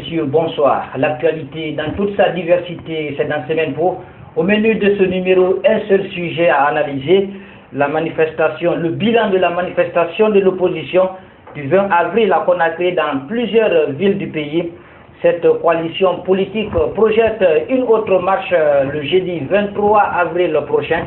messieurs, bonsoir. L'actualité dans toute sa diversité, c'est dans Semaine Pro. Au menu de ce numéro, un seul sujet à analyser, la manifestation, le bilan de la manifestation de l'opposition du 20 avril à Conakry dans plusieurs villes du pays. Cette coalition politique projette une autre marche le jeudi 23 avril prochain.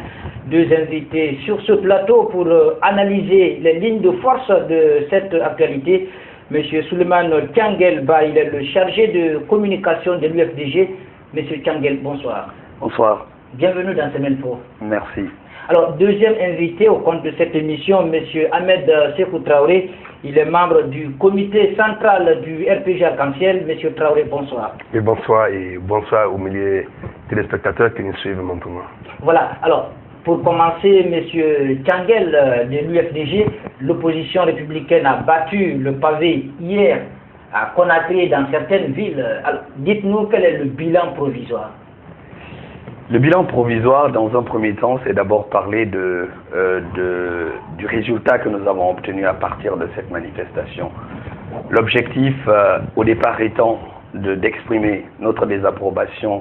Deux invités sur ce plateau pour analyser les lignes de force de cette actualité. Monsieur Souleymane Tianguelba, il est le chargé de communication de l'UFDG. Monsieur Tiangel, bonsoir. Bonsoir. Bienvenue dans Semaine Pro. Merci. Alors, deuxième invité au compte de cette émission, monsieur Ahmed Sékou Traoré. Il est membre du comité central du RPG Arc-en-Ciel. Monsieur Traoré, bonsoir. Et bonsoir aux milliers de téléspectateurs qui nous suivent maintenant. Voilà. Alors, pour commencer, monsieur Tiangel de l'UFDG, l'opposition républicaine a battu le pavé hier à Conakry et dans certaines villes. Alors, dites-nous quel est le bilan provisoire. Le bilan provisoire, dans un premier temps, c'est d'abord parler du résultat que nous avons obtenu à partir de cette manifestation. L'objectif, au départ, étant d'exprimer notre désapprobation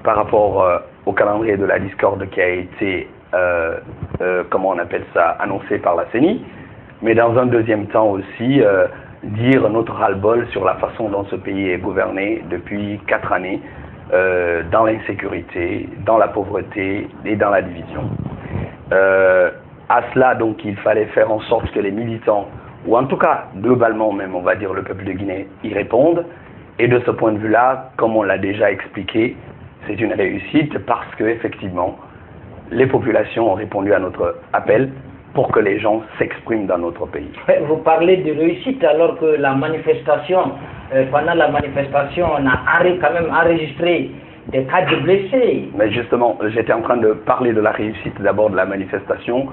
par rapport au calendrier de la discorde qui a été, comment on appelle ça, annoncé par la CENI, mais dans un deuxième temps aussi, dire notre ras-le-bol sur la façon dont ce pays est gouverné depuis 4 années, dans l'insécurité, dans la pauvreté et dans la division. À cela, donc, il fallait faire en sorte que les militants, ou en tout cas, globalement même, on va dire le peuple de Guinée, y répondent. Et de ce point de vue-là, comme on l'a déjà expliqué, c'est une réussite parce que, effectivement, les populations ont répondu à notre appel pour que les gens s'expriment dans notre pays. Vous parlez de réussite alors que la manifestation, pendant la manifestation, on a quand même enregistré des cas de blessés. Mais justement, j'étais en train de parler de la réussite d'abord de la manifestation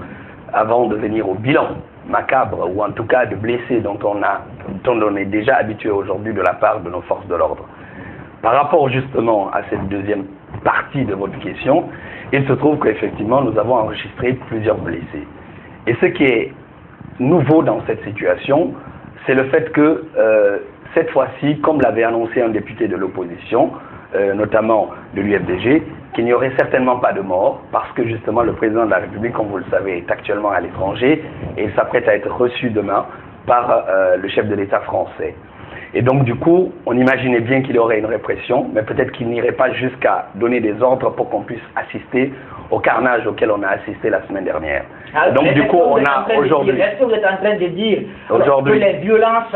avant de venir au bilan macabre ou en tout cas de blessés dont on est déjà habitué aujourd'hui de la part de nos forces de l'ordre. Par rapport justement à cette deuxième partie de votre question, il se trouve qu'effectivement nous avons enregistré plusieurs blessés. Et ce qui est nouveau dans cette situation, c'est le fait que cette fois-ci, comme l'avait annoncé un député de l'opposition, notamment de l'UFDG, qu'il n'y aurait certainement pas de mort, parce que justement le président de la République, comme vous le savez, est actuellement à l'étranger et il s'apprête à être reçu demain par le chef de l'État français. Et donc du coup, on imaginait bien qu'il y aurait une répression, mais peut-être qu'il n'irait pas jusqu'à donner des ordres pour qu'on puisse assister au carnage auquel on a assisté la semaine dernière. Alors, donc du coup, on a aujourd'hui... Est-ce que vous êtes en train de dire que les violences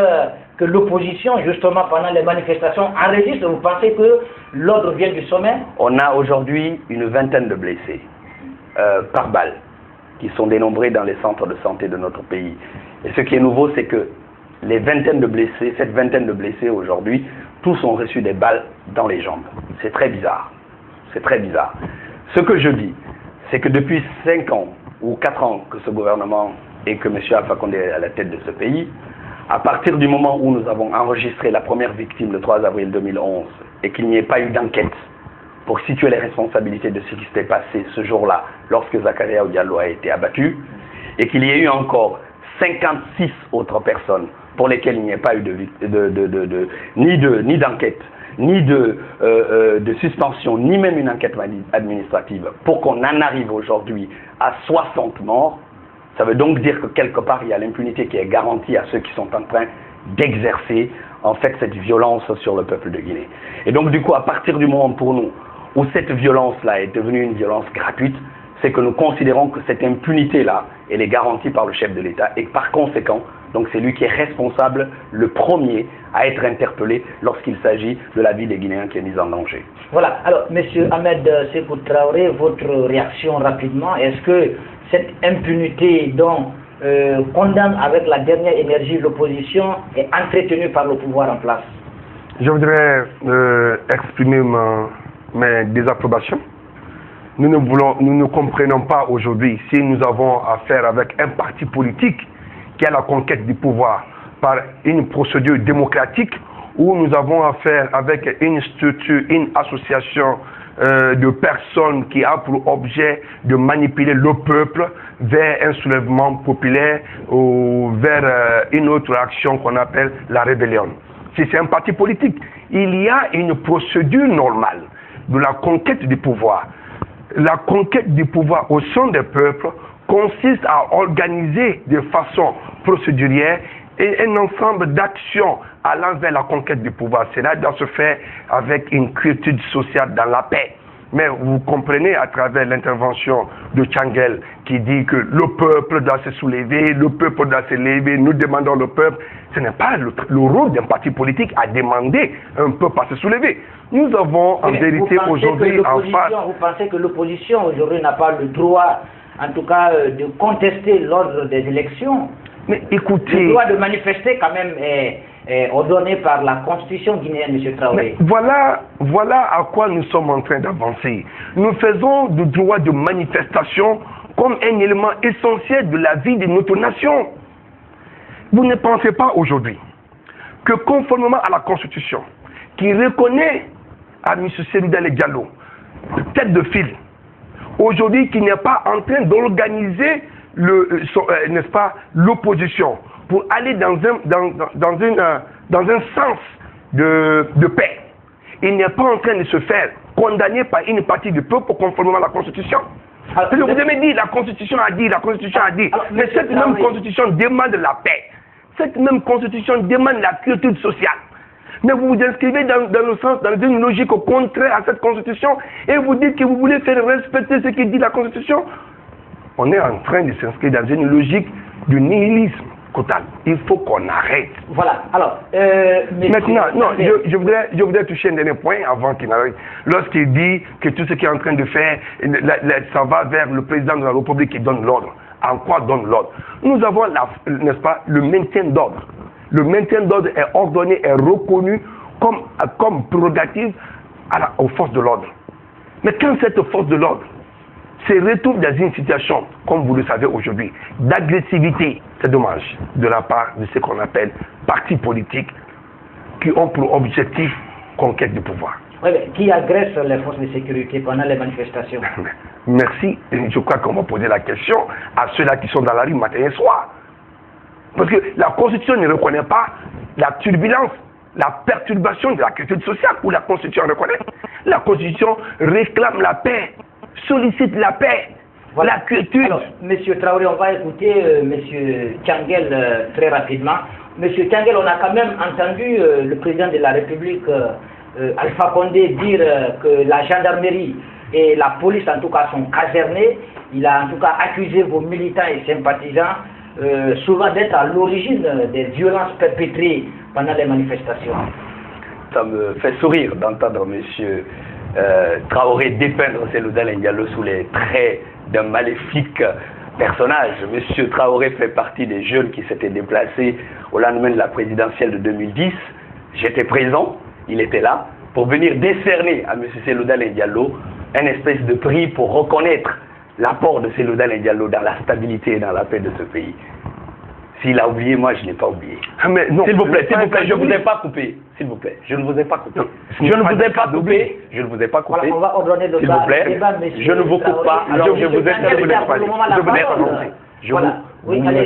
que l'opposition, justement, pendant les manifestations, enregistre, vous pensez que l'ordre vient du sommet? On a aujourd'hui une vingtaine de blessés par balle, qui sont dénombrés dans les centres de santé de notre pays. Et ce qui est nouveau, c'est que cette vingtaine de blessés aujourd'hui, tous ont reçu des balles dans les jambes. C'est très bizarre. C'est très bizarre. Ce que je dis, c'est que depuis 5 ans ou 4 ans que ce gouvernement et que M. Alpha Condé est à la tête de ce pays, à partir du moment où nous avons enregistré la première victime le 3 avril 2011 et qu'il n'y ait pas eu d'enquête pour situer les responsabilités de ce qui s'était passé ce jour-là lorsque Zakaria Diallo a été abattu et qu'il y ait eu encore 56 autres personnes pour lesquelles il n'y a pas eu ni d'enquête, ni de suspension, ni même une enquête administrative, pour qu'on en arrive aujourd'hui à 60 morts, ça veut donc dire que quelque part, il y a l'impunité qui est garantie à ceux qui sont en train d'exercer, en fait, cette violence sur le peuple de Guinée. Et donc, du coup, à partir du moment pour nous où cette violence-là est devenue une violence gratuite, c'est que nous considérons que cette impunité-là, elle est garantie par le chef de l'État et par conséquent, donc c'est lui qui est responsable, le premier, à être interpellé lorsqu'il s'agit de la vie des Guinéens qui est mise en danger. Voilà. Alors, monsieur Ahmed Sékou Traoré, votre réaction rapidement, est-ce que cette impunité dont condamne avec la dernière énergie l'opposition est entretenue par le pouvoir en place? Je voudrais exprimer mes désapprobations. Nous ne comprenons pas aujourd'hui si nous avons affaire avec un parti politique qui a la conquête du pouvoir par une procédure démocratique ou nous avons affaire avec une structure, une association de personnes qui a pour objet de manipuler le peuple vers un soulèvement populaire ou vers une autre action qu'on appelle la rébellion. si c'est un parti politique, il y a une procédure normale de la conquête du pouvoir. La conquête du pouvoir au sein des peuples consiste à organiser de façon procédurière et un ensemble d'actions allant vers la conquête du pouvoir. Cela doit se faire avec une quiétude sociale dans la paix. Mais vous comprenez à travers l'intervention de Tchangel qui dit que le peuple doit se soulever, le peuple doit se lever, nous demandons le peuple. Ce n'est pas le rôle d'un parti politique à demander un peuple à se soulever. Nous avons en vérité aujourd'hui en face... Vous pensez que l'opposition aujourd'hui n'a pas le droit, en tout cas, de contester l'ordre des élections? Mais écoutez... Le droit de manifester quand même est ordonné par la constitution guinéenne, M. Traoré. Voilà à quoi nous sommes en train d'avancer. Nous faisons du droit de manifestation comme un élément essentiel de la vie de notre nation. Vous ne pensez pas aujourd'hui que conformément à la constitution, qui reconnaît à M. Cellou Dalein Diallo, tête de file, aujourd'hui qui n'est pas en train d'organiser n'est-ce pas, l'opposition pour aller dans un sens de paix. Il n'est pas en train de se faire condamner par une partie du peuple conformément à la Constitution. Alors, vous avez dit, la Constitution a dit, mais cette même Constitution demande la paix. Cette même Constitution demande la quiétude sociale. Mais vous vous inscrivez dans une logique contraire à cette Constitution et vous dites que vous voulez faire respecter ce qui dit la Constitution. On est en train de s'inscrire dans une logique du nihilisme total. Il faut qu'on arrête. Voilà. Alors, maintenant, non, je voudrais toucher un dernier point avant qu'il n'arrive. Lorsqu'il dit que tout ce qu'il est en train de faire, ça va vers le président de la République qui donne l'ordre. En quoi donne l'ordre? Nous avons, n'est-ce pas, le maintien d'ordre. Le maintien d'ordre est ordonné et reconnu comme prérogative aux forces de l'ordre. Mais quand cette force de l'ordre se retrouve dans une situation, comme vous le savez aujourd'hui, d'agressivité, c'est dommage, de la part de ce qu'on appelle partis politiques qui ont pour objectif conquête du pouvoir. Oui, mais qui agresse les forces de sécurité pendant les manifestations? Merci. Je crois qu'on va poser la question à ceux-là qui sont dans la rue matin et soir. Parce que la Constitution ne reconnaît pas la turbulence, la perturbation de la quiétude sociale, où la Constitution reconnaît. La Constitution réclame la paix, sollicite la paix, voilà. La quiétude. Alors, M. Traoré, on va écouter M. Tchangel très rapidement. M. Tchangel, on a quand même entendu le président de la République, Alpha Condé, dire que la gendarmerie et la police, en tout cas, sont casernés. Il a en tout cas accusé vos militants et sympathisants souvent d'être à l'origine des violences perpétrées pendant les manifestations. Ça me fait sourire d'entendre M. Traoré dépeindre Cellou Dalein Diallo sous les traits d'un maléfique personnage. M. Traoré fait partie des jeunes qui s'étaient déplacés au lendemain de la présidentielle de 2010. J'étais présent, il était là, pour venir décerner à M. Cellou Dalein Diallo un espèce de prix pour reconnaître l'apport de Cellou Dalein Diallo dans la stabilité et dans la paix de ce pays. S'il a oublié, moi je n'ai pas oublié. S'il vous plaît, je ne vous ai pas coupé. S'il vous plaît, je ne vous ai pas coupé. Je ne vous ai pas coupé. Je ne vous ai pas coupé. Voilà, on va ordonner de s'il vous plaît, je ne vous coupe pas. Alors je vous ai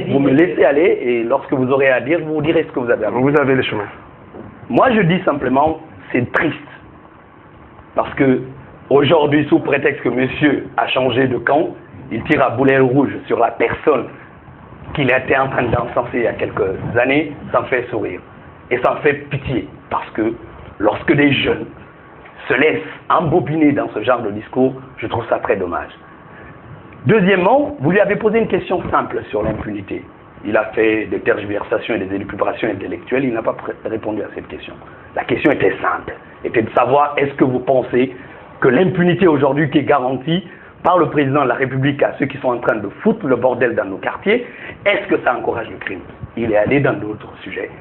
vous me laissez aller et lorsque vous aurez à dire, vous direz ce que vous avez à dire. Vous avez le chemin. Moi je dis simplement, c'est triste. Parce que aujourd'hui, sous prétexte que monsieur a changé de camp, il tire à boulet rouge sur la personne qu'il était en train d'encenser il y a quelques années, ça me fait sourire. Et ça me fait pitié, parce que lorsque des jeunes se laissent embobiner dans ce genre de discours, je trouve ça très dommage. Deuxièmement, vous lui avez posé une question simple sur l'impunité. Il a fait des tergiversations et des élucubrations intellectuelles, il n'a pas répondu à cette question. La question était simple, était de savoir est-ce que vous pensez que l'impunité aujourd'hui qui est garantie par le président de la République à ceux qui sont en train de foutre le bordel dans nos quartiers, est-ce que ça encourage le crime? Il est allé dans d'autres sujets.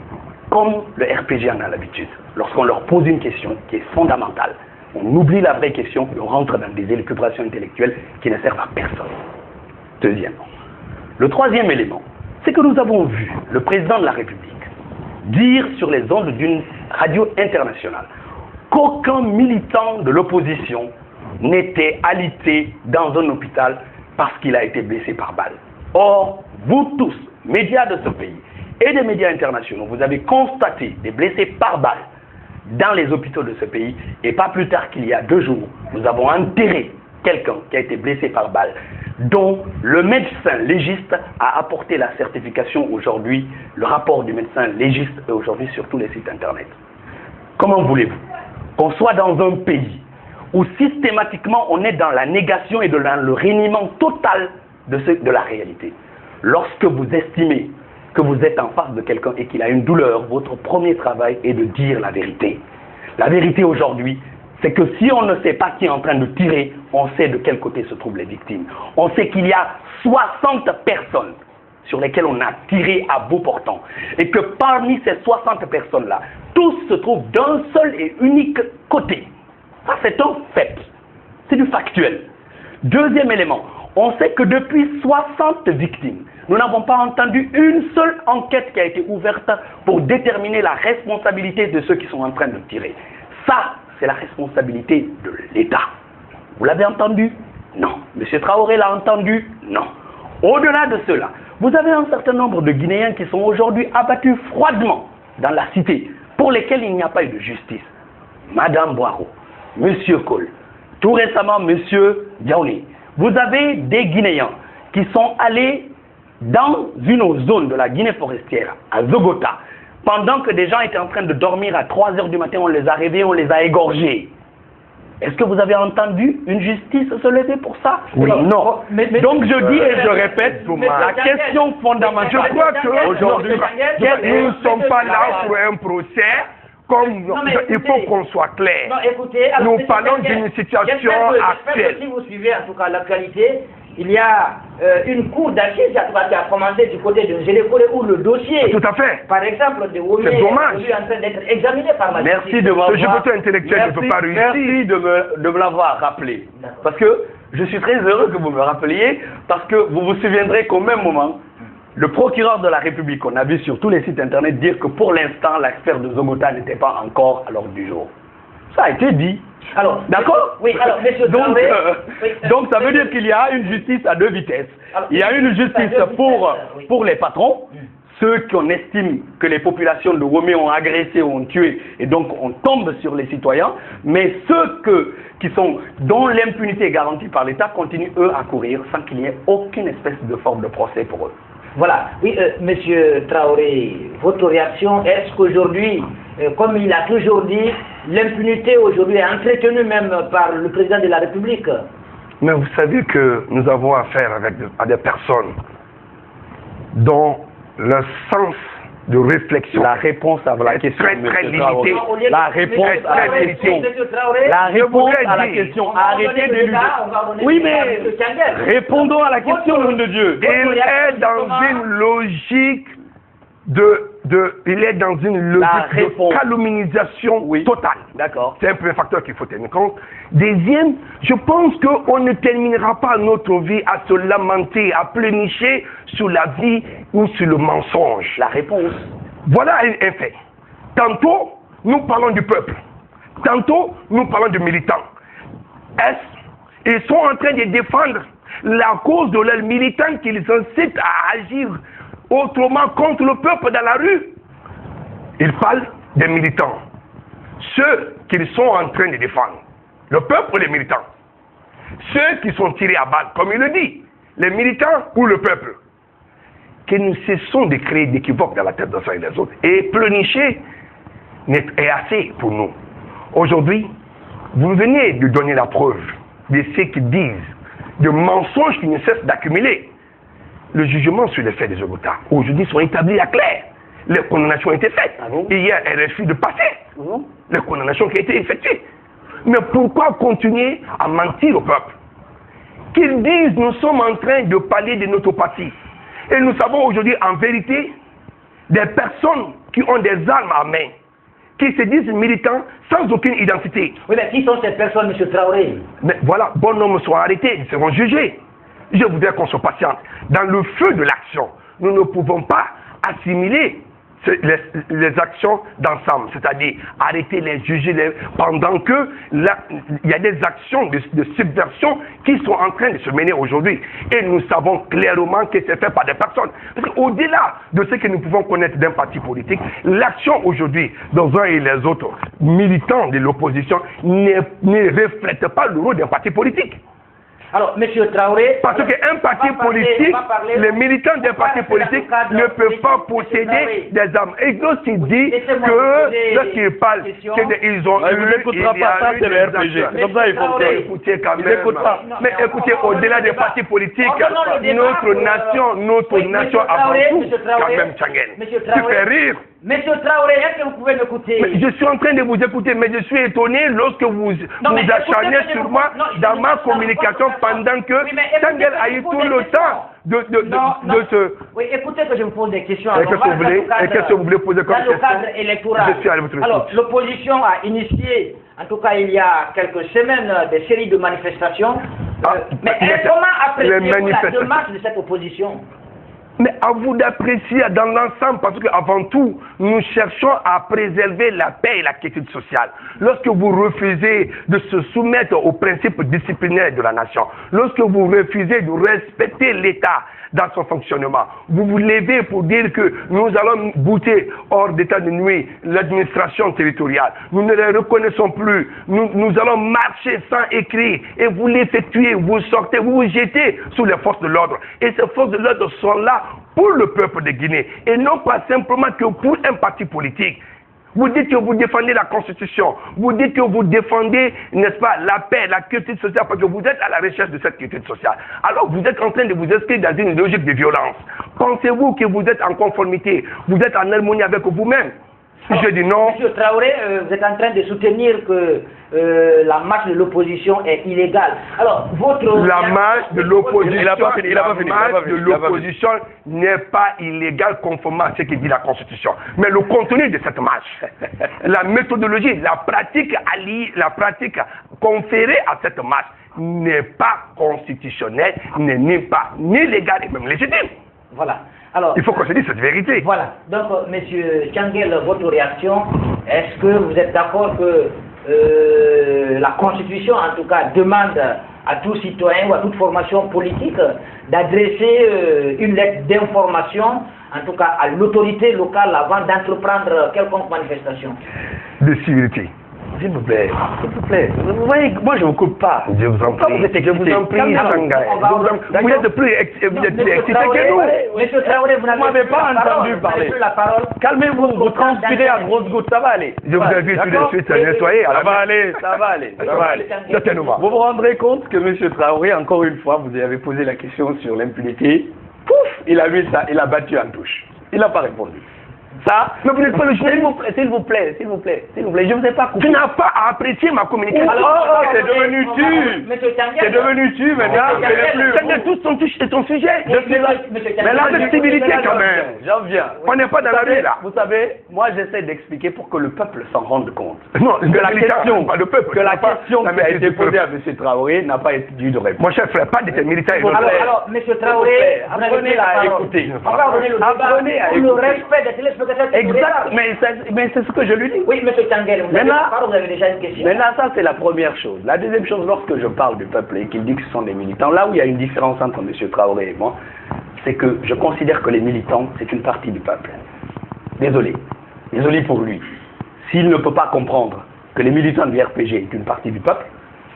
Comme le RPG en a l'habitude. Lorsqu'on leur pose une question qui est fondamentale, on oublie la vraie question et on rentre dans des élucubrations intellectuelles qui ne servent à personne. Deuxièmement. Le troisième élément, c'est que nous avons vu le président de la République dire sur les ondes d'une radio internationale qu'aucun militant de l'opposition n'était alité dans un hôpital parce qu'il a été blessé par balle. Or, vous tous, médias de ce pays, et des médias internationaux, vous avez constaté des blessés par balle dans les hôpitaux de ce pays. Et pas plus tard qu'il y a 2 jours, nous avons enterré quelqu'un qui a été blessé par balle, dont le médecin légiste a apporté la certification aujourd'hui. Le rapport du médecin légiste est aujourd'hui sur tous les sites internet. Comment voulez-vous qu'on soit dans un pays où systématiquement on est dans la négation et dans le reniement total de la réalité? Lorsque vous estimez que vous êtes en face de quelqu'un et qu'il a une douleur, votre premier travail est de dire la vérité. La vérité aujourd'hui, c'est que si on ne sait pas qui est en train de tirer, on sait de quel côté se trouvent les victimes. On sait qu'il y a 60 personnes sur lesquelles on a tiré à bout portant. Et que parmi ces 60 personnes-là, tous se trouvent d'un seul et unique côté. Ça, c'est un fait. C'est du factuel. Deuxième élément, on sait que depuis 60 victimes, nous n'avons pas entendu une seule enquête qui a été ouverte pour déterminer la responsabilité de ceux qui sont en train de tirer. Ça, c'est la responsabilité de l'État. Vous l'avez entendu? Non. M. Traoré l'a entendu? Non. Au-delà de cela, vous avez un certain nombre de Guinéens qui sont aujourd'hui abattus froidement dans la cité, pour lesquels il n'y a pas eu de justice. Madame Boiro, M. Cole, tout récemment M. Diaouni. Vous avez des Guinéens qui sont allés dans une zone de la Guinée forestière, à Zogota, pendant que des gens étaient en train de dormir à 3 h du matin, on les a réveillés, on les a égorgés. Est-ce que vous avez entendu une justice se lever pour ça? Oui. Non. Donc je dis et je répète, la question fondamentale, je crois qu'aujourd'hui, nous ne sommes pas là pour un procès. Il faut qu'on soit clair. Non, écoutez, nous parlons d'une situation actuelle. Si vous suivez en tout cas l'actualité, il y a une cour d'assises qui a commencé du côté de Gélécolé où le dossier, tout à fait, par exemple, de Womé est aujourd'hui en train d'être examiné par la justice. Merci de m'avoir Merci de me l'avoir rappelé. Parce que je suis très heureux que vous me rappeliez, parce que vous vous souviendrez qu'au même moment, le procureur de la République, on a vu sur tous les sites internet dire que pour l'instant, l'affaire de Zogota n'était pas encore à l'ordre du jour. Ça a été dit. Alors, d'accord? Oui, alors, monsieur Traoré, donc ça veut dire qu'il y a une justice à 2 vitesses. Alors, il y a une justice pour les patrons, ceux qu'on estime que les populations de Womé ont agressé, ont tué, et donc on tombe sur les citoyens, mais ceux dont l'impunité est garantie par l'État continuent, eux, à courir sans qu'il n'y ait aucune espèce de forme de procès pour eux. Voilà. Oui, monsieur Traoré, votre réaction, est-ce qu'aujourd'hui, comme il a toujours dit, l'impunité aujourd'hui est entretenue même par le président de la République? Mais vous savez que nous avons affaire à des personnes dont le sens de réflexion, la réponse à la question très limitée. La réponse à la question. La réponse à la question. Arrêtez d'éluder. Oui, mais répondons à la question, nom de Dieu. Il est dans une logique il est dans une logique de calomnisation totale. D'accord. C'est un premier facteur qu'il faut tenir compte. Deuxième, je pense qu'on ne terminera pas notre vie à se lamenter, à pleurnicher sur la vie ou sur le mensonge. La réponse. Voilà un fait. Tantôt, nous parlons du peuple. Tantôt, nous parlons de militants. Ils sont en train de défendre la cause de leurs militants qu'ils incitent à agir autrement contre le peuple dans la rue. Ils parlent des militants. Ceux qu'ils sont en train de défendre. Le peuple ou les militants. Ceux qui sont tirés à balles, comme il le dit. Les militants ou le peuple. Que nous cessons de créer d'équivoques dans la tête des uns et des autres. Et pleurnicher est assez pour nous. Aujourd'hui, vous venez de donner la preuve de ce qu'ils disent, de mensonges qui ne cessent d'accumuler. Le jugement sur les faits des Zogota, aujourd'hui, sont établis à clair. Les condamnations ont été faites. Hier, elles refusent de passer. Les condamnations qui ont été effectuées. Mais pourquoi continuer à mentir au peuple? Qu'ils disent, nous sommes en train de parler de notre parti. Et nous savons aujourd'hui, en vérité, des personnes qui ont des armes à main, qui se disent militants sans aucune identité. Oui, mais qui sont ces personnes, M. Traoré? Mais voilà, bon nombre seront arrêtés, ils seront jugés. Je voudrais qu'on soit patiente. Dans le feu de l'action, nous ne pouvons pas assimiler les actions d'ensemble, c'est-à-dire arrêter les juger pendant que il y a des actions de subversion qui sont en train de se mener aujourd'hui. Et nous savons clairement que c'est fait par des personnes. Parce qu'au-delà de ce que nous pouvons connaître d'un parti politique, l'action aujourd'hui dans un et les autres militants de l'opposition ne reflète pas le rôle d'un parti politique. Alors, M. Traoré... Parce qu'un parti politique, les militants d'un parti politique ne peuvent pas posséder des armes. Et lorsqu'il dit que, lorsqu'il parle qu'ils ont eu... Il n'écoutera pas ça, c'est le RPG. Comme ça, il faut le écouter quand même. Mais écoutez, au-delà des partis politiques, notre nation avant tout, quand même, Tchangen. Tu fais rire. Monsieur Traoré, est-ce que vous pouvez m'écouter? Je suis en train de vous écouter, mais je suis étonné lorsque vous acharnez sur moi dans ma communication pendant que Tchangel a eu tout le temps de se... Oui, écoutez que je vous pose des questions. Et qu'est-ce que vous voulez poser comme question? Dans le cadre électoral. Je suis à votre écoute. Alors, l'opposition a initié, en tout cas il y a quelques semaines, des séries de manifestations. Mais comment appréciez-vous la démarche de cette opposition? Mais à vous d'apprécier dans l'ensemble, parce qu'avant tout, nous cherchons à préserver la paix et la quiétude sociale. Lorsque vous refusez de se soumettre aux principes disciplinaires de la nation, lorsque vous refusez de respecter l'État dans son fonctionnement, vous vous levez pour dire que nous allons bouter hors d'état de nuit l'administration territoriale. Nous ne les reconnaissons plus. Nous allons marcher sans écrit et vous l'effectuez, vous sortez, vous vous jetez sous les forces de l'ordre. Et ces forces de l'ordre sont là pour le peuple de Guinée et non pas simplement que pour un parti politique. Vous dites que vous défendez la Constitution, vous dites que vous défendez, n'est-ce pas, la paix, la quiétude sociale, parce que vous êtes à la recherche de cette quiétude sociale. Alors vous êtes en train de vous inscrire dans une logique de violence. Pensez-vous que vous êtes en conformité, vous êtes en harmonie avec vous-même? Je dis non. Monsieur Traoré, vous êtes en train de soutenir que la marche de l'opposition est illégale. Alors, la marche de l'opposition n'est pas illégale conformément à ce que dit la Constitution. Mais le contenu de cette marche, la méthodologie, la pratique conférée à cette marche n'est pas constitutionnelle, n'est ni légale et même légitime. Voilà. Alors, il faut qu'on se dise cette vérité. Voilà. Donc, Monsieur Tchangel, votre réaction, est-ce que vous êtes d'accord que la Constitution, en tout cas, demande à tout citoyen ou à toute formation politique d'adresser une lettre d'information, en tout cas à l'autorité locale, avant d'entreprendre quelconque manifestation? De civilité. S'il vous plaît, vous voyez, moi je ne vous coupe pas. Je vous en prie. Je vous en prie, vous êtes plus excité que nous. Monsieur Traoré, vous m'avez pas entendu parler. Calmez-vous, vous transpirez à grosses gouttes, ça va aller. Je vous invite tout de suite à nettoyer. Ça va aller. Vous vous rendrez compte que M. Traoré, encore une fois, vous avez posé la question sur l'impunité. Pouf, il a vu ça, il a battu en touche. Il n'a pas répondu. Ça, mais vous n'êtes pas le s'il vous plaît, je ne vous ai pas coupé. Tu n'as pas à apprécier ma communication. C'est devenu tu. C'est devenu tu maintenant. Tous c'est ton sujet. Mais la flexibilité quand même. J'en viens. On n'est pas dans la rue là. Vous savez, moi j'essaie d'expliquer pour que le peuple s'en rende compte. Non, que la question, pas le peuple. Que la question qui a été posée à M. Traoré n'a pas été due de réponse. Mon cher frère, pas de tes militaires. Alors, M. Traoré, apprenez à écouter. Apprenez à écouter. Le respect des téléspectateurs. Exact, mais c'est ce que je lui dis. Oui, M. Tchangel, vous avez déjà une question. Maintenant, ça c'est la première chose. La deuxième chose, lorsque je parle du peuple et qu'il dit que ce sont des militants, là où il y a une différence entre M. Traoré et moi, c'est que je considère que les militants, c'est une partie du peuple. Désolé pour lui. S'il ne peut pas comprendre que les militants du RPG est une partie du peuple,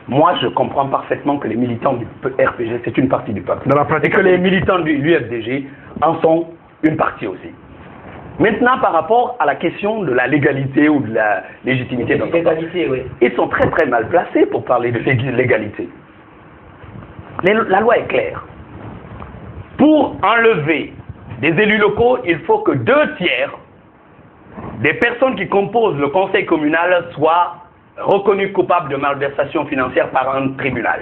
moi je comprends parfaitement que les militants du RPG, c'est une partie du peuple. Et que les militants de l'UFDG en sont une partie aussi. Maintenant, par rapport à la question de la légalité ou de la légitimité de notre parti, oui. Ils sont très très mal placés pour parler de légalité. La loi est claire. Pour enlever des élus locaux, il faut que 2/3 des personnes qui composent le conseil communal soient reconnues coupables de malversation financière par un tribunal.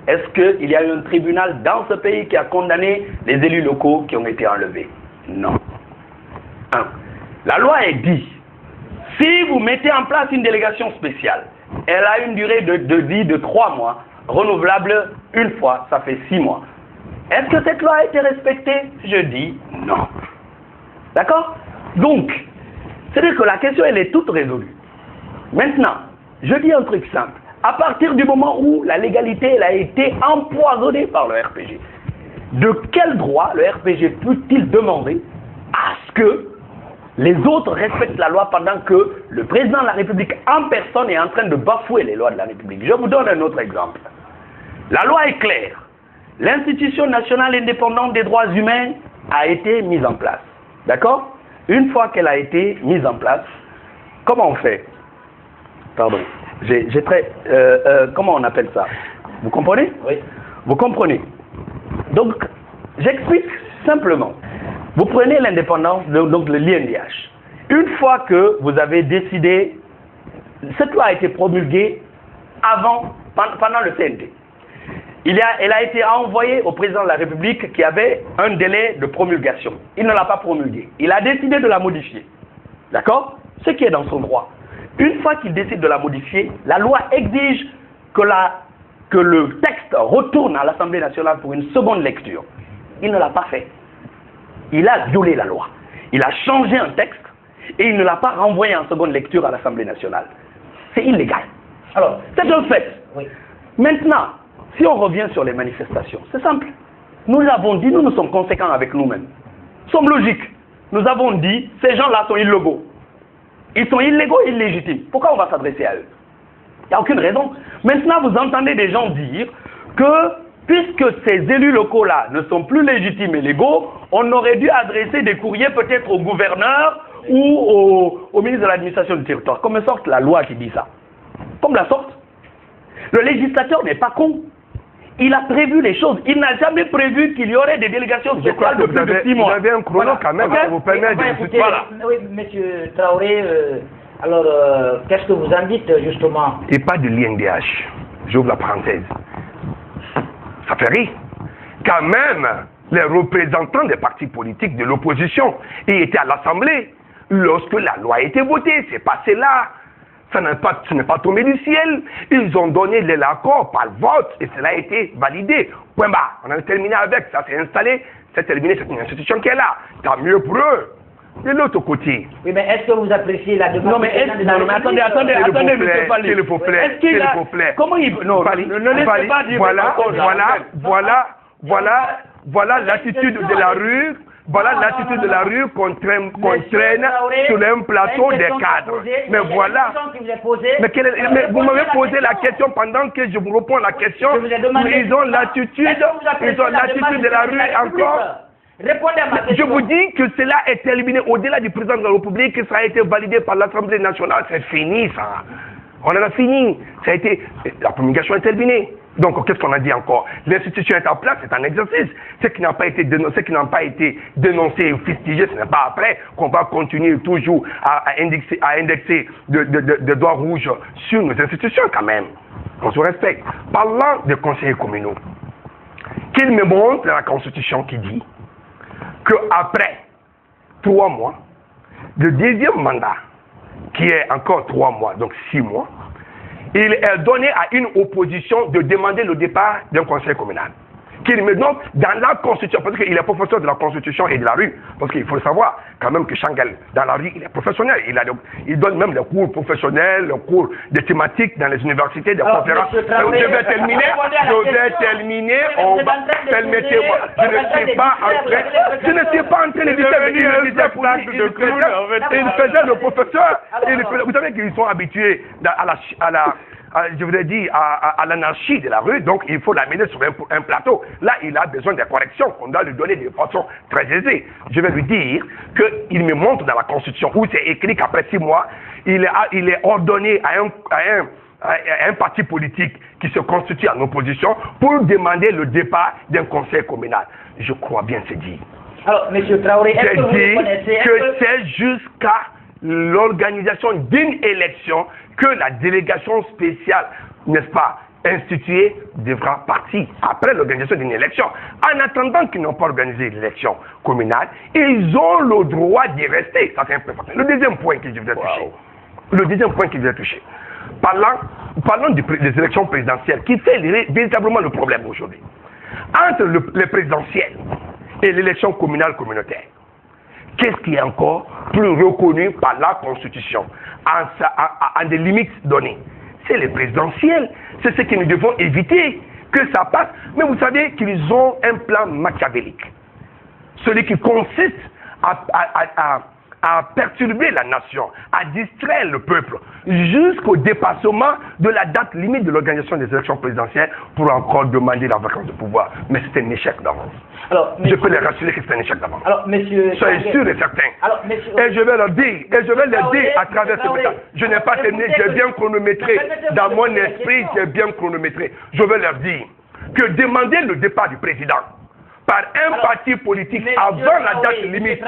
Est-ce qu'il y a un tribunal dans ce pays qui a condamné les élus locaux qui ont été enlevés? Non. La loi est dit, si vous mettez en place une délégation spéciale, elle a une durée de 3 mois, renouvelable une fois, ça fait 6 mois. Est-ce que cette loi a été respectée? Je dis non. D'accord? Donc, c'est-à-dire que la question, elle est toute résolue. Maintenant, je dis un truc simple. À partir du moment où la légalité elle a été empoisonnée par le RPG, de quel droit le RPG peut-il demander à ce que les autres respectent la loi pendant que le président de la République en personne est en train de bafouer les lois de la République? Je vous donne un autre exemple. La loi est claire. L'Institution nationale indépendante des droits humains a été mise en place. D'accord? Une fois qu'elle a été mise en place, comment on fait? Pardon. Comment on appelle ça? Vous comprenez? Oui. Vous comprenez? Donc, j'explique simplement. Vous prenez l'indépendance, donc le l'INDH. Une fois que vous avez décidé, cette loi a été promulguée pendant le CNT. Elle a été envoyée au président de la République qui avait un délai de promulgation. Il ne l'a pas promulguée. Il a décidé de la modifier. D'accord? Ce qui est dans son droit. Une fois qu'il décide de la modifier, la loi exige que le texte retourne à l'Assemblée nationale pour une seconde lecture. Il ne l'a pas fait. Il a violé la loi. Il a changé un texte et il ne l'a pas renvoyé en seconde lecture à l'Assemblée nationale. C'est illégal. Alors, c'est un fait. Oui. Maintenant, si on revient sur les manifestations, c'est simple. Nous avons dit, nous sommes conséquents avec nous-mêmes. Nous sommes logiques. Nous avons dit, ces gens-là sont illégaux. Ils sont illégaux et illégitimes. Pourquoi on va s'adresser à eux? Il n'y a aucune raison. Maintenant, vous entendez des gens dire que, puisque ces élus locaux-là ne sont plus légitimes et légaux, on aurait dû adresser des courriers peut-être au gouverneur ou au ministre de l'administration du territoire. Comme sorte la loi qui dit ça. Comme la sorte. Le législateur n'est pas con. Il a prévu les choses. Il n'a jamais prévu qu'il y aurait des délégations spéciales de plus de 6 mois. Vous avez un chrono quand même, ça vous permet de... Voilà. Oui, monsieur Traoré, alors qu'est-ce que vous en dites justement? Et pas de l'INDH. J'ouvre la parenthèse. Ça fait rire. Quand même, les représentants des partis politiques de l'opposition, ils étaient à l'Assemblée lorsque la loi a été votée. C'est passé là. Ce n'est pas tombé du ciel. Ils ont donné l'accord par vote et cela a été validé. Point barre. On a terminé avec. Ça s'est installé. C'est terminé. C'est une institution qui est là. Tant mieux pour eux. De l'autre côté. Oui, mais est-ce que vous appréciez la demande? Non, mais attendez, monsieur Fali. S'il vous plaît. S'il vous plaît. Comment il... Non, ne laissez pas dire... Voilà l'attitude de la rue. Voilà l'attitude de la rue qu'on traîne sur un plateau des cadres. Mais voilà. Mais vous m'avez posé la question pendant que je vous réponds à la question. Ils ont l'attitude de la rue encore. Répondez à ma question. Je vous dis que cela est éliminé au-delà du président de la République, que ça a été validé par l'Assemblée nationale. C'est fini ça. On en a fini. Ça a été, la promulgation est terminée. Donc, qu'est-ce qu'on a dit encore? L'institution est en place, c'est un exercice. Ce qui n'a pas été dénoncé et fustigé, ce n'est pas après qu'on va continuer toujours à indexer de doigts rouges sur nos institutions quand même. On se respecte. Parlant des conseillers communaux, qu'ils me montrent la Constitution qui dit qu'après 3 mois, le deuxième mandat, qui est encore 3 mois, donc 6 mois, il est donné à une opposition de demander le départ d'un conseil communal. Qu'il me donne dans la Constitution, parce qu'il est professeur de la Constitution et de la rue, parce qu'il faut le savoir, quand même que Changel, dans la rue, il est professionnel, il donne même des cours professionnels, des cours de thématiques dans les universités, des conférences. Je vais terminer, permettez-moi, je ne suis pas en train de dire il faisait le professeur, vous savez qu'ils sont habitués je voudrais dire, à l'anarchie de la rue, donc il faut l'amener sur un plateau. Là, il a besoin de corrections qu'on doit lui donner de façon très aisée. Je vais lui dire qu'il me montre dans la Constitution où c'est écrit qu'après 6 mois, il est ordonné à un parti politique qui se constitue en opposition pour demander le départ d'un conseil communal. Je crois bien c'est dit. Alors, M. Traoré, est-ce que vous reconnaissez que c'est jusqu'à l'organisation d'une élection que la délégation spéciale, n'est-ce pas, instituée, devra partir après l'organisation d'une élection. En attendant qu'ils n'ont pas organisé l'élection communale, ils ont le droit d'y rester. Ça, c'est important. Le deuxième point que je voudrais toucher. Parlons des élections présidentielles, qui fait véritablement le problème aujourd'hui. Entre les présidentielles et l'élection communale communautaire, qu'est-ce qui est encore plus reconnu par la Constitution, en des limites données. C'est les présidentielles. C'est ce que nous devons éviter, que ça passe. Mais vous savez qu'ils ont un plan machiavélique. Celui qui consiste à perturber la nation, à distraire le peuple, jusqu'au dépassement de la date limite de l'organisation des élections présidentielles pour encore demander la vacance de pouvoir. Mais c'est un échec d'avance. Je peux les rassurer que c'est un échec d'avance. Alors, monsieur... Soyez sûr et certain. Alors, monsieur... Et je vais leur dire, à travers ce message. Je n'ai pas terminé, j'ai bien chronométré. Dans mon esprit, j'ai bien chronométré. Je vais leur dire que demander le départ du président par un parti politique avant la date limite,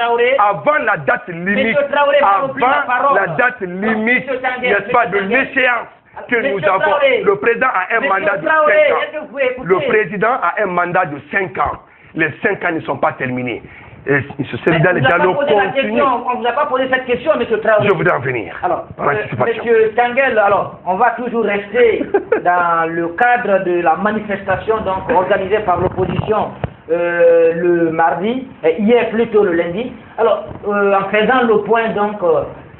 n'est-ce pas, de l'échéance que nous avons. Le président a un mandat de 5 ans. Le président a un mandat de 5 ans. Les 5 ans ne sont pas terminés. Et ce Sénégal Diallo continue. On ne vous a pas posé cette question, M. Traoré. Je voudrais en venir. Alors, M. Tanguel, alors, on va toujours rester dans le cadre de la manifestation donc, organisée par l'opposition le mardi, hier plutôt le lundi. Alors, en faisant le point donc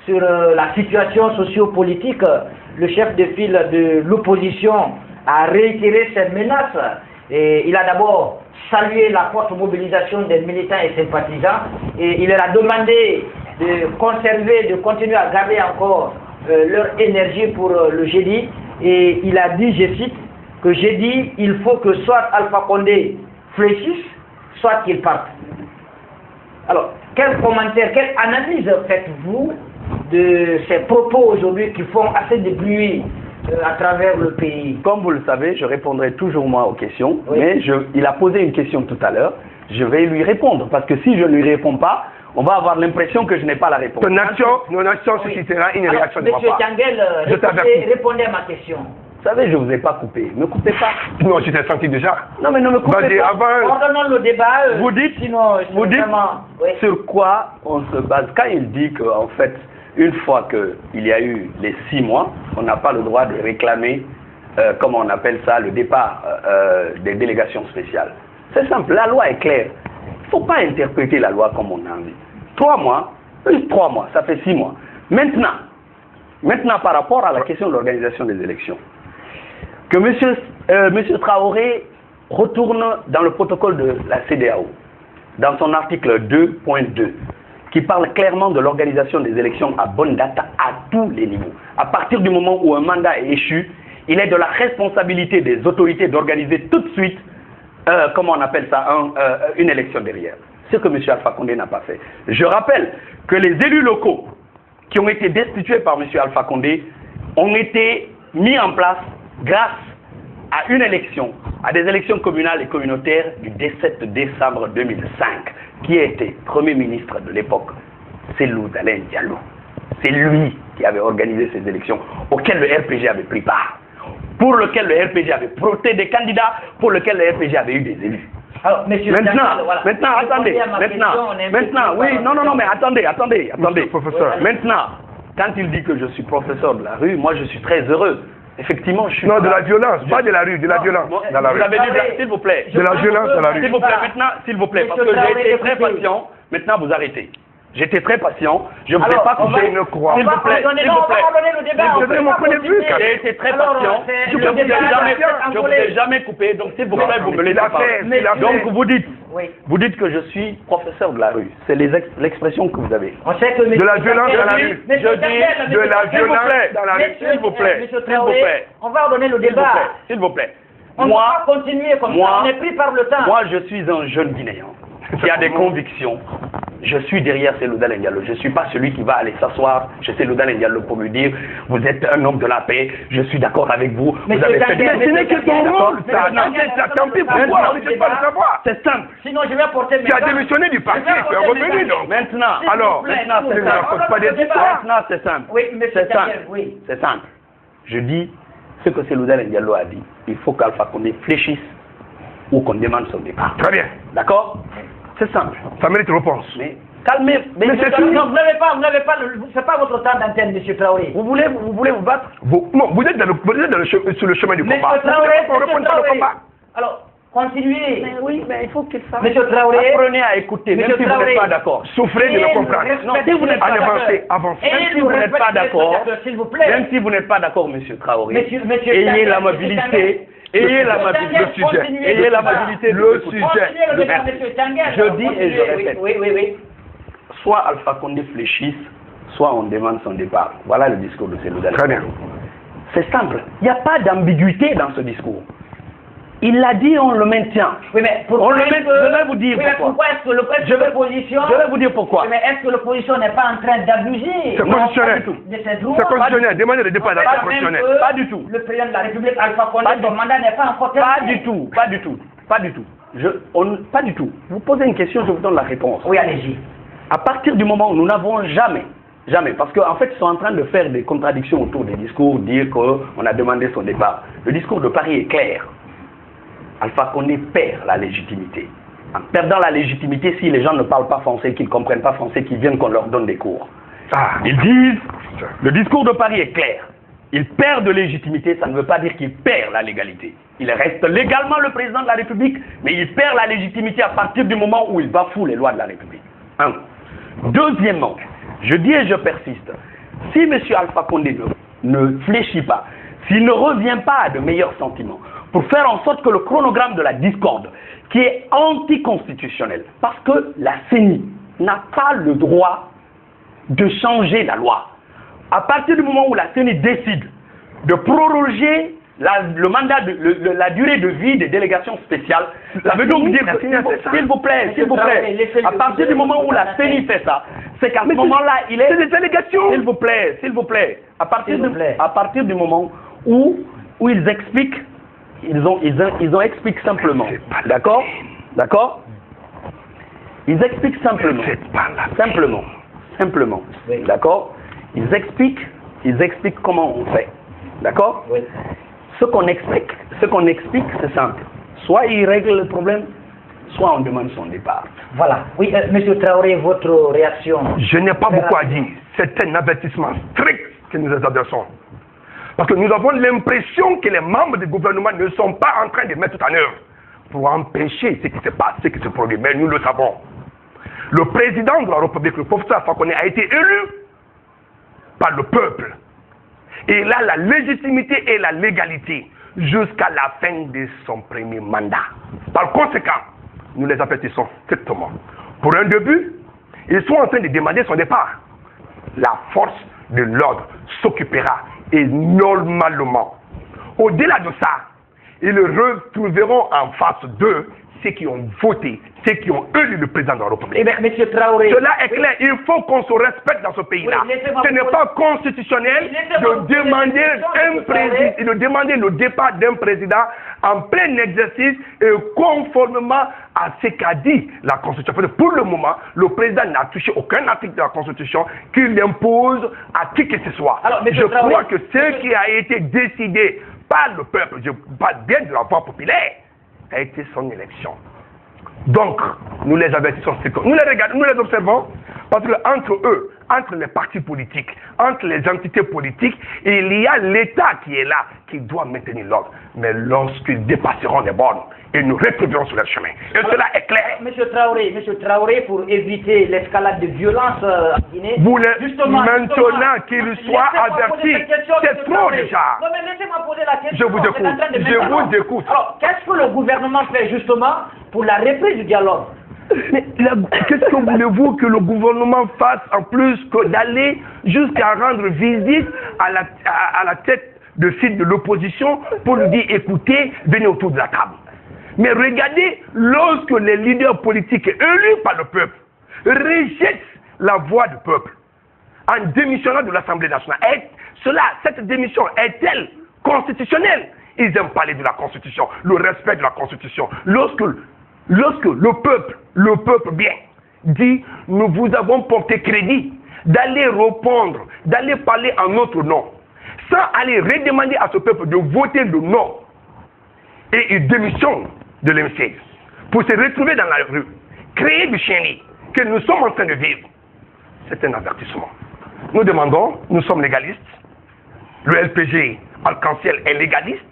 sur la situation socio-politique, le chef de file de l'opposition a réitéré ses menaces. Et il a d'abord salué la forte mobilisation des militants et sympathisants et il leur a demandé de conserver, de continuer à garder encore leur énergie pour le jeudi. Et il a dit, je cite, que jeudi, il faut que soit Alpha Condé fléchisse, soit qu'il parte. Alors, quel commentaire, quelle analyse faites-vous de ces propos aujourd'hui qui font assez de bruit à travers le pays? Comme vous le savez, je répondrai toujours moi aux questions, oui. Mais il a posé une question tout à l'heure, je vais lui répondre, parce que si je ne lui réponds pas, on va avoir l'impression que je n'ai pas la réponse. Ton action suscitera une réaction de ma part. Monsieur Tanguel, répondez à ma question. Vous savez, je ne vous ai pas coupé. Ne coupez pas. Non, je t'ai senti déjà. Non, mais ne me coupez pas. Ordonnons le débat. Vous dites, sur quoi on se base. Quand il dit qu'en fait, une fois qu'il y a eu les 6 mois, on n'a pas le droit de réclamer, comment on appelle ça, le départ des délégations spéciales. C'est simple, la loi est claire. Il ne faut pas interpréter la loi comme on a envie. 3 mois, plus 3 mois, ça fait 6 mois. Maintenant, par rapport à la question de l'organisation des élections, que monsieur Traoré retourne dans le protocole de la CEDEAO, dans son article 2.2, qui parle clairement de l'organisation des élections à bonne date à tous les niveaux. À partir du moment où un mandat est échu, il est de la responsabilité des autorités d'organiser tout de suite, comment on appelle ça, une élection derrière. Ce que M. Alpha Condé n'a pas fait. Je rappelle que les élus locaux qui ont été destitués par M. Alpha Condé ont été mis en place grâce à une élection, à des élections communales et communautaires du 17 décembre 2005. Qui était Premier ministre de l'époque? C'est Louis-Alain Diallo. C'est lui qui avait organisé ces élections auxquelles le RPG avait pris part, pour lequel le RPG avait voté des candidats, pour lequel le RPG avait eu des élus. Alors, maintenant, oui, non, mais attendez. Professeur. Maintenant, quand il dit que je suis professeur de la rue, moi je suis très heureux. Effectivement, je suis... Non, de la violence, pas de la rue, de la violence. Dans la rue. Vous avez dit, s'il vous plaît. De la violence dans la rue. S'il vous plaît, maintenant, s'il vous plaît, parce que j'ai été très patient. Maintenant, vous arrêtez. J'étais très patient. Je ne vous ai pas couché. Je ne crois S'il vous plaît, s'il vous plaît. Mon point de vue, j'ai été très patient. Je ne vous ai jamais coupé. Donc, s'il vous plaît, vous me laissez parler. Donc, vous dites que je suis professeur de la rue. C'est l'expression que vous avez. On sait que de la violence dans la rue. Je dis de la violence dans la rue. S'il vous plaît. On va ordonner le débat. S'il vous plaît. On va continuer comme ça. On est pris par le temps. Moi, je suis un jeune Guinéen qui a des convictions. Je suis derrière Louis-Alain Diallo. Je ne suis pas celui qui va aller s'asseoir chez Louis-Alain Diallo pour lui dire « Vous êtes un homme de la paix, je suis d'accord avec vous. » Mais ce n'est que ton rôle, ça. Tant pis pour moi, on ne sait pas le savoir. C'est simple. Sinon, je vais porter mes... Tu as démissionné du parti, tu es revenu donc. Maintenant, c'est simple. Oui, mais c'est simple. Oui. C'est simple. Je dis ce que Louis-Alain Diallo a dit. Il faut qu'Alpha Condé fléchisse ou qu'on demande son départ. Très bien. D'accord? C'est simple. Ça mérite réponse. Mais calmez. Mais non, vous n'avez pas, c'est pas votre temps d'antenne, M. Traoré. Vous voulez vous battre? Non, vous êtes sur le chemin du combat. Traoré, on répond à le combat. Alors, Continuez. Mais oui, mais il faut qu'il fasse. Monsieur Traoré. Apprenez à écouter, même Monsieur si vous Traoré. n'êtes pas d'accord. Souffrez de le comprendre. Non, si vous n'êtes pas d'accord. Avancez. Même si vous n'êtes pas d'accord, s'il vous plaît. même si vous n'êtes pas d'accord, monsieur Traoré, Monsieur ayez Tanguy, l'amabilité. Ayez l'amabilité. Le sujet. Ayez l'amabilité. Le sujet. Continuez le débat, monsieur Tanguy. Je dis et je répète. Oui. Soit Alpha Condé fléchisse, soit on demande son départ. Voilà le discours de Cellou Dalein. Très bien. C'est simple. Il n'y a pas d'ambiguïté dans ce discours. Il l'a dit, on le maintient. Oui, mais On le met, je vais vous dire oui, mais pourquoi. pourquoi est-ce que le président de l'opposition... Je vais vous dire pourquoi. Oui, mais est-ce que l'opposition n'est pas en train d'abuser C'est constitutionnel. de ses droits? C'est constitutionnel. Demandez le départ Pas d'Alpha même constitutionnel. que Pas du tout. Le président de la République, Alpha Condé, Pas son du- mandat n'est pas encore terminé. Pas du tout. Pas du tout. Pas du tout. Vous posez une question, je vous donne la réponse. Oui, allez-y. À partir du moment où nous n'avons jamais, parce qu'en fait, ils sont en train de faire des contradictions autour des discours, dire qu'on a demandé son départ. Le discours de Paris est clair. Alpha Condé perd la légitimité. En perdant la légitimité, si les gens ne parlent pas français, qu'ils ne comprennent pas français, qu'ils viennent qu'on leur donne des cours. Ils disent, le discours de Paris est clair. Il perd de légitimité, ça ne veut pas dire qu'il perd la légalité. Il reste légalement le président de la République, mais il perd la légitimité à partir du moment où il bafoue les lois de la République. Un. Deuxièmement, je dis et je persiste, si M. Alpha Condé ne fléchit pas, s'il ne revient pas à de meilleurs sentiments, pour faire en sorte que le chronogramme de la discorde, qui est anticonstitutionnel, parce que la CENI n'a pas le droit de changer la loi. À partir du moment où la CENI décide de proroger le mandat, la durée de vie des délégations spéciales, ça veut donc dire que, s'il vous plaît, à partir du moment où la CENI fait ça, c'est qu'à ce moment-là, il est... C'est des délégations. S'il vous plaît, à partir du moment où ils expliquent, ils ont expliqué simplement, d'accord? Ils expliquent simplement, Oui. d'accord? Ils expliquent comment on fait, d'accord? Oui. Ce qu'on explique, c'est simple. Soit il règle le problème, soit on demande son départ. Voilà. Oui, monsieur Traoré, votre réaction. Je n'ai pas beaucoup à dire. C'est un avertissement strict que nous adressons. Parce que nous avons l'impression que les membres du gouvernement ne sont pas en train de mettre tout en œuvre pour empêcher ce qui se passe, ce qui se produit. Mais nous le savons. Le président de la République, le professeur Alpha Condé, a été élu par le peuple. Et il a la légitimité et la légalité jusqu'à la fin de son premier mandat. Par conséquent, nous les avertissons strictement. Pour un début, ils sont en train de demander son départ. La force de l'ordre s'occupera et normalement. Au-delà de ça, ils retrouveront en face d'eux ceux qui ont voté, ceux qui ont élu le président de la République. Eh bien, monsieur Traoré. Cela est clair, il faut qu'on se respecte dans ce pays-là. Oui, ce n'est pas constitutionnel de demander le départ d'un président en plein exercice et conformément à ce qu'a dit la Constitution. Parce que pour le moment, le président n'a touché aucun article de la Constitution qui l'impose à qui que ce soit. Alors, je crois que ce qui a été décidé par le peuple, je parle bien de la voix populaire, a été son élection. Donc, nous les avertissons, nous les regardons, nous les observons, parce qu'entre eux, entre les partis politiques, entre les entités politiques, il y a l'État qui est là, qui doit maintenir l'ordre. Mais lorsqu'ils dépasseront les bornes, ils nous retrouveront sur leur chemin. Et cela est clair. Monsieur Traoré, pour éviter l'escalade de violence en Guinée, Vous maintenant qu'il soit averti, c'est trop déjà. Non mais laissez-moi poser la question. Je vous écoute. Alors, qu'est-ce que le gouvernement fait justement pour la reprise du dialogue? Mais qu'est-ce que voulez-vous que le gouvernement fasse en plus que d'aller jusqu'à rendre visite à la tête de file de l'opposition pour lui dire écoutez, venez autour de la table. Mais regardez, lorsque les leaders politiques élus par le peuple rejettent la voix du peuple en démissionnant de l'Assemblée nationale, cette démission est-elle constitutionnelle? Ils aiment parler de la Constitution, le respect de la Constitution. Lorsque le peuple bien dit, nous vous avons porté crédit d'aller répondre, d'aller parler en notre nom, sans aller redemander à ce peuple de voter le non, et il démissionne de l'hémicycle pour se retrouver dans la rue, créer du chien-lit que nous sommes en train de vivre. C'est un avertissement. Nous demandons, nous sommes légalistes, le LPG Arc-en-Ciel est légaliste,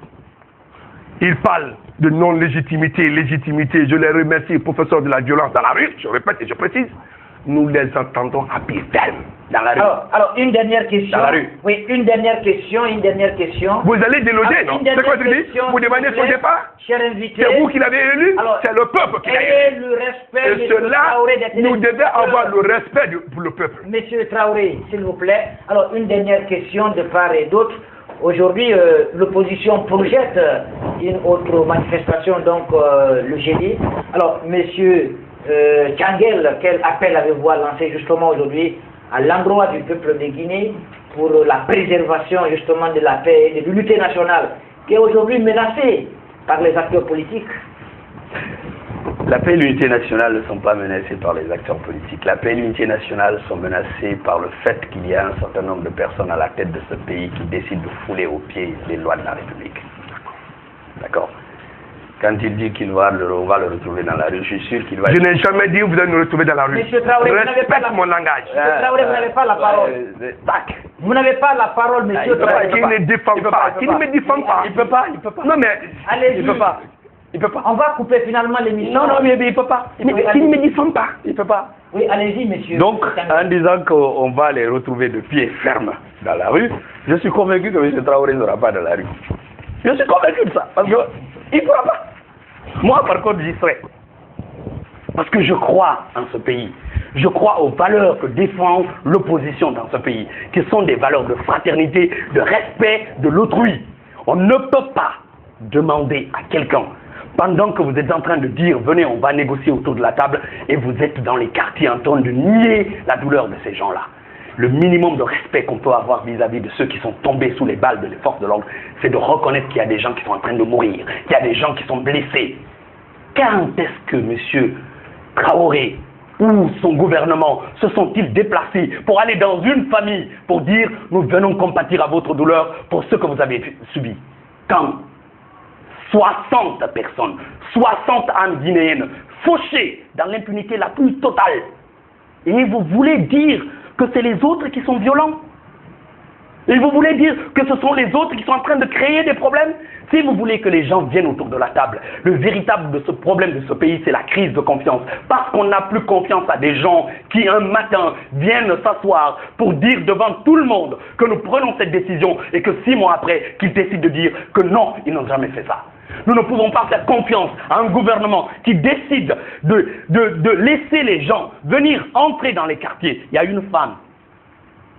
il parle de non-légitimité, légitimité. Je les remercie, professeurs de la violence dans la rue, je répète et je précise. Nous les entendons à pied ferme dans la rue. Alors, une dernière question. Dans la rue. Oui, une dernière question. Vous allez déloger, non? C'est quoi tu dis? Vous demandez son départ? Cher invité. C'est vous qui l'avez élu? C'est le peuple qui l'a élu. Le respect et cela, nous devons avoir le respect pour le peuple. Monsieur Traoré, s'il vous plaît. Alors, une dernière question de part et d'autre. Aujourd'hui, l'opposition projette une autre manifestation, donc le jeudi. Alors, monsieur Tchangel, quel appel avez-vous à lancer justement aujourd'hui à l'endroit du peuple de Guinée pour la préservation justement de la paix et de l'unité nationale qui est aujourd'hui menacée par les acteurs politiques? La paix et l'unité nationale ne sont pas menacées par les acteurs politiques. La paix et l'unité nationale sont menacées par le fait qu'il y a un certain nombre de personnes à la tête de ce pays qui décident de fouler aux pieds les lois de la République. D'accord. Quand il dit qu'on va le retrouver dans la rue, je suis sûr qu'il va... Je n'ai jamais dit que vous allez nous retrouver dans la rue. Monsieur Traoré, respecte mon langage. Monsieur Traoré, vous n'avez pas la parole. Vous n'avez pas la parole, monsieur Traoré. Qu'il ne défend pas. Qu'il ne me défend pas. Il peut pas. Non mais... Allez-y. Il peut pas. On va couper finalement l'émission. Non, mais il peut pas. Mais qu'il ne me défend pas. Il peut pas. Oui, allez-y, monsieur. Donc, en disant qu'on va les retrouver de pied ferme dans la rue, je suis convaincu que M. Traoré ne sera pas dans la rue. Je suis convaincu de ça. Parce qu'il ne pourra pas. Moi, par contre, j'y serai. Parce que je crois en ce pays. Je crois aux valeurs que défend l'opposition dans ce pays, qui sont des valeurs de fraternité, de respect de l'autrui. On ne peut pas demander à quelqu'un, pendant que vous êtes en train de dire, venez, on va négocier autour de la table, et vous êtes dans les quartiers en train de nier la douleur de ces gens-là. Le minimum de respect qu'on peut avoir vis-à-vis de ceux qui sont tombés sous les balles de les forces de l'ordre, c'est de reconnaître qu'il y a des gens qui sont en train de mourir, qu'il y a des gens qui sont blessés. Quand est-ce que M. Traoré ou son gouvernement se sont-ils déplacés pour aller dans une famille pour dire « nous venons compatir à votre douleur pour ce que vous avez subi » Quand 60 personnes, 60 âmes guinéennes, fauchées dans l'impunité la plus totale. Et vous voulez dire que c'est les autres qui sont violents? Et vous voulez dire que ce sont les autres qui sont en train de créer des problèmes? Si vous voulez que les gens viennent autour de la table, le véritable de ce problème de ce pays, c'est la crise de confiance. Parce qu'on n'a plus confiance à des gens qui, un matin, viennent s'asseoir pour dire devant tout le monde que nous prenons cette décision et que 6 mois après, qu'ils décident de dire que non, ils n'ont jamais fait ça. Nous ne pouvons pas faire confiance à un gouvernement qui décide de laisser les gens venir entrer dans les quartiers. Il y a une femme,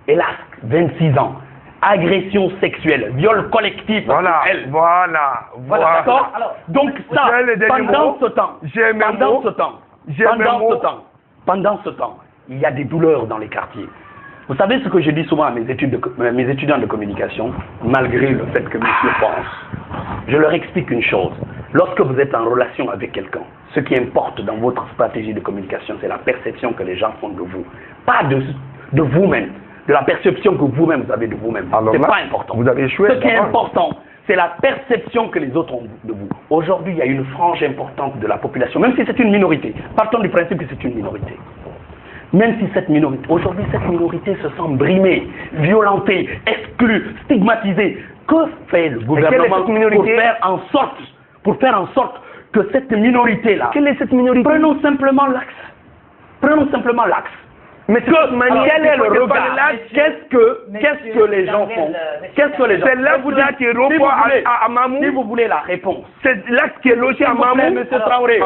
hélas, 26 ans, agression sexuelle, viol collectif. Voilà, sur elle. voilà. D'accord. Donc ça, pendant ce temps, il y a des douleurs dans les quartiers. Vous savez ce que je dis souvent à mes étudiants de communication, malgré le fait que monsieur pense. Je leur explique une chose. Lorsque vous êtes en relation avec quelqu'un, ce qui importe dans votre stratégie de communication, c'est la perception que les gens font de vous. Pas de vous-même, de la perception que vous-même vous avez de vous-même. C'est pas important. Vous avez échoué. Ce qui est important, c'est la perception que les autres ont de vous. Aujourd'hui, il y a une frange importante de la population, même si c'est une minorité. Partons du principe que c'est une minorité. Même si aujourd'hui cette minorité se sent brimée, violentée, exclue, stigmatisée, que fait le gouvernement pour faire en sorte que cette minorité-là... Quelle est cette minorité? Prenons simplement l'axe. Mais quel est le regard? Qu'est-ce que les gens font? Qu'est-ce que les gens font? C'est l'axe qui est repos à Mamou. Si vous voulez la réponse. C'est l'axe qui est logé à Mamou. Monsieur Traoré.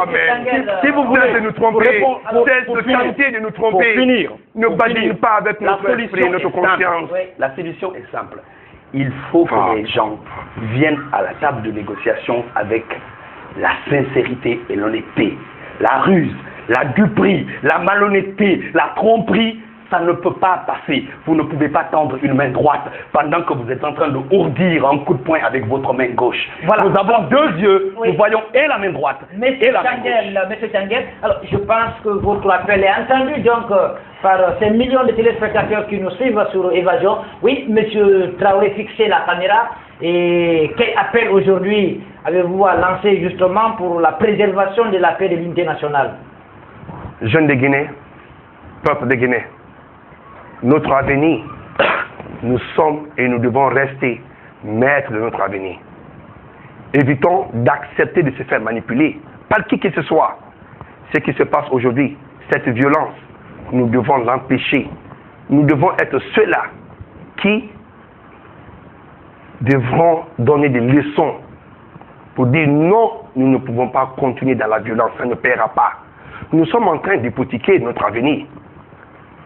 Si vous voulez de nous tromper, c'est de tenter de nous tromper. Pour finir. Ne badine pas avec notre esprit, notre conscience. La solution est simple. Il faut que les gens viennent à la table de négociation avec la sincérité et l'honnêteté. La ruse, la duperie, la malhonnêteté, la tromperie, ça ne peut pas passer. Vous ne pouvez pas tendre une main droite pendant que vous êtes en train de ourdir un coup de poing avec votre main gauche. Voilà. Nous avons 2 yeux, nous voyons et la main droite et la main gauche. Monsieur Tchangel, alors je pense que votre appel est entendu donc par ces millions de téléspectateurs qui nous suivent sur Évasion. Oui, monsieur Traoré, fixez la caméra. Et quel appel aujourd'hui avez-vous à lancer justement pour la préservation de la paix et de l'unité nationale? Jeunes de Guinée, peuple de Guinée, notre avenir, nous sommes et nous devons rester maîtres de notre avenir. évitons d'accepter de se faire manipuler par qui que ce soit. Ce qui se passe aujourd'hui, cette violence, nous devons l'empêcher. Nous devons être ceux-là qui devront donner des leçons pour dire non, nous ne pouvons pas continuer dans la violence, ça ne paiera pas. Nous sommes en train d'hypothéquer notre avenir.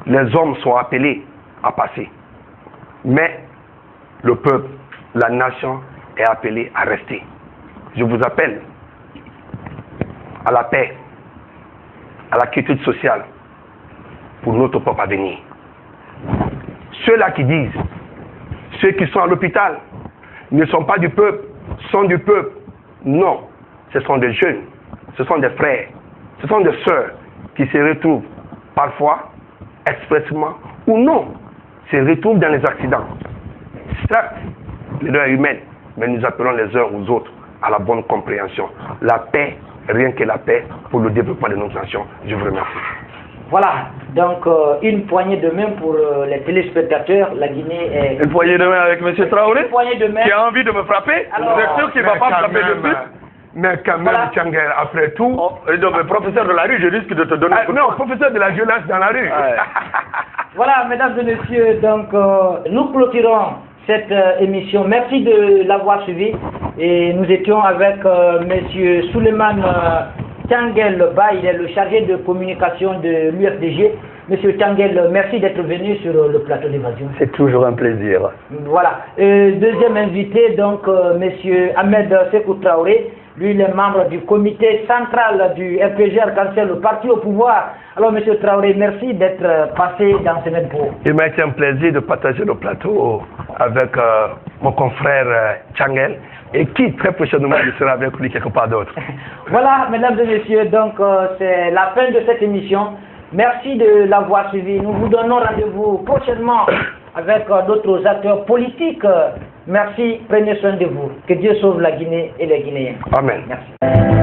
Les hommes sont appelés à passer. Mais le peuple, la nation est appelée à rester. Je vous appelle à la paix, à la quiétude sociale pour notre propre avenir. Ceux-là qui disent, ceux qui sont à l'hôpital ne sont pas du peuple, sont du peuple. Non, ce sont des jeunes, ce sont des frères, ce sont des sœurs qui se retrouvent parfois expressément ou non, se retrouvent dans les accidents. Certes, l'erreur est humaine, mais nous appelons les uns aux autres à la bonne compréhension. La paix, rien que la paix pour le développement de notre nation. Je vous remercie. Voilà, donc une poignée de main pour les téléspectateurs. La Guinée est... Une poignée de main avec M. Traoré, Une poignée de main. qui a envie de me frapper. Alors, vous êtes sûr qu'il ne va pas me frapper de but? Mais quand même, Voilà. Tchangel, après tout... Donc, professeur de la rue, je risque de te donner un coup de non, poing. professeur de la violence dans la rue. Ouais. Voilà, mesdames et messieurs, donc nous clôturons cette émission. Merci de l'avoir suivi. Et nous étions avec M. Souleymane Tchangel Ba, il est le chargé de communication de l'UFDG. Monsieur Tchangel, merci d'être venu sur le plateau d'Évasion. C'est toujours un plaisir. Voilà. Deuxième invité, donc, Monsieur Ahmed Sékou Traoré. Lui, il est membre du comité central du RPG Arc-en-Ciel, le parti au pouvoir. Alors, Monsieur Traoré, merci d'être passé dans Semaine Pro. Il m'a été un plaisir de partager le plateau avec mon confrère Tchangel et qui très prochainement sera avec lui quelque part d'autre. Voilà, mesdames et messieurs, donc c'est la fin de cette émission. Merci de l'avoir suivi. Nous vous donnons rendez-vous prochainement avec d'autres acteurs politiques. Merci, prenez soin de vous. Que Dieu sauve la Guinée et les Guinéens. Amen. Merci.